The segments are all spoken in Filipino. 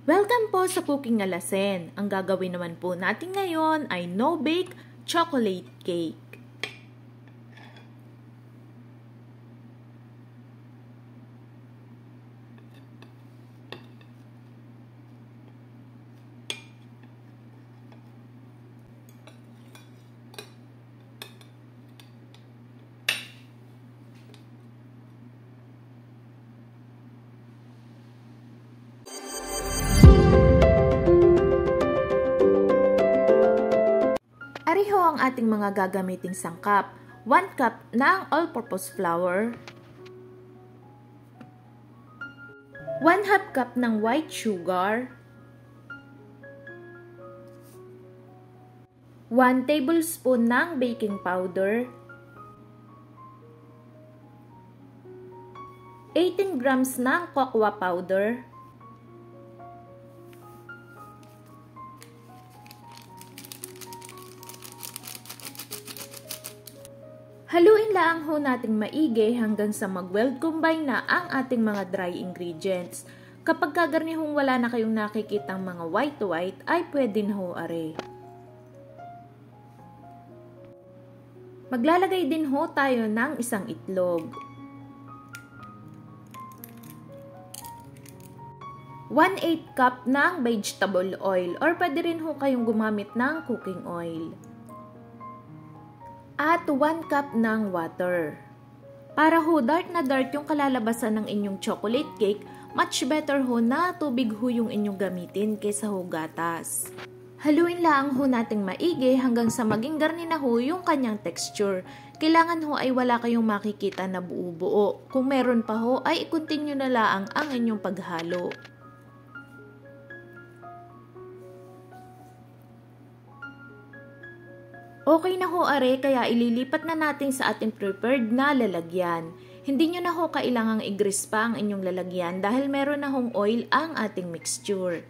Welcome po sa Cooking Alasen. Ang gagawin naman po natin ngayon ay no-bake chocolate cake. Ariho ang ating mga gagamiting sangkap. 1 cup ng all-purpose flour, 1/2 cup ng white sugar, 1 tablespoon ng baking powder, 18 grams ng cocoa powder, haluin lang ho nating maigi hanggang sa mag-weld combine na ang ating mga dry ingredients. Kapag kagarnihong wala na kayong nakikitang mga white ay pwede na ho are. Maglalagay din ho tayo ng isang itlog. 1/8 cup ng vegetable oil or pwede rin ho kayong gumamit ng cooking oil. At 1 cup ng water. Para ho dark na dark yung kalalabasan ng inyong chocolate cake, much better ho na tubig ho yung inyong gamitin kaysa ho gatas. Haluin lang ho nating maigi hanggang sa maging garni na ho yung kanyang texture. Kailangan ho ay wala kayong makikita na buo-buo. Kung meron pa ho ay i-continue na lang ang inyong paghalo. Okay na ho are, kaya ililipat na natin sa ating prepared na lalagyan. Hindi nyo na ho kailangang i-grease pa ang inyong lalagyan dahil meron na hong oil ang ating mixture.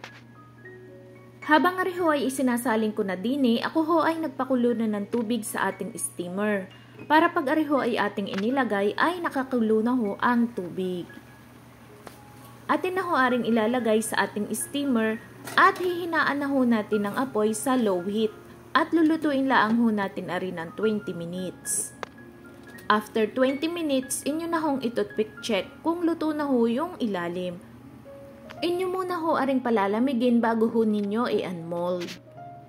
Habang ariho ay isinasaling ko na dini, ako ho ay nagpakulo na ng tubig sa ating steamer. Para pag ariho ay ating inilagay ay nakakulo na ho ang tubig. Atin na ho aring ilalagay sa ating steamer at hihinaan na ho natin ang apoy sa low heat. At lulutuin lang ho natin ari ng 20 minutes. After 20 minutes, inyo na hong itutpick check kung luto na ho yung ilalim. Inyo muna ho aring palalamigin bago ho ninyo i-unmold.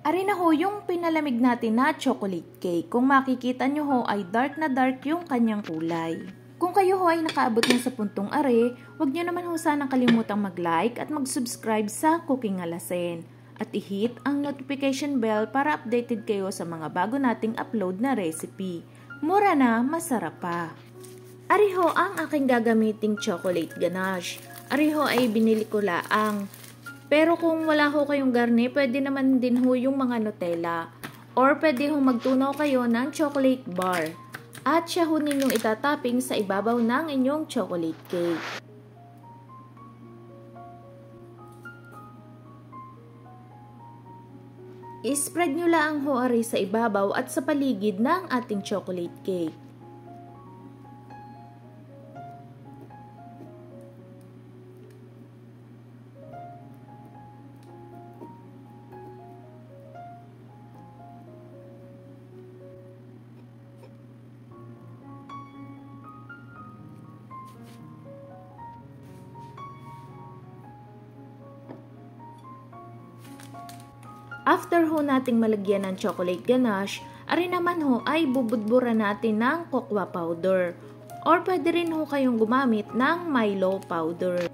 Ari na ho yung pinalamig natin na chocolate cake. Kung makikita nyo ho ay dark na dark yung kanyang kulay. Kung kayo ho ay nakaabot na sa puntong are, huwag nyo naman ho sanang kalimutang mag-like at mag-subscribe sa Cooking Alasen. At i-hit ang notification bell para updated kayo sa mga bago nating upload na recipe. Mura na, masarap pa. Ariho ang aking gagamiting chocolate ganache. Ariho ay binili ko laang. Pero kung wala ho kayong garni, pwede naman din ho yung mga Nutella. Or pwede ho magtunaw kayo ng chocolate bar. At siya ho ninyong itatopping sa ibabaw ng inyong chocolate cake. I-spread nyo lang ho ari sa ibabaw at sa paligid ng ating chocolate cake. After ho nating malagyan ng chocolate ganache, ari naman ho ay bubudburan natin ng cocoa powder. Or pwede rin ho kayong gumamit ng Milo powder.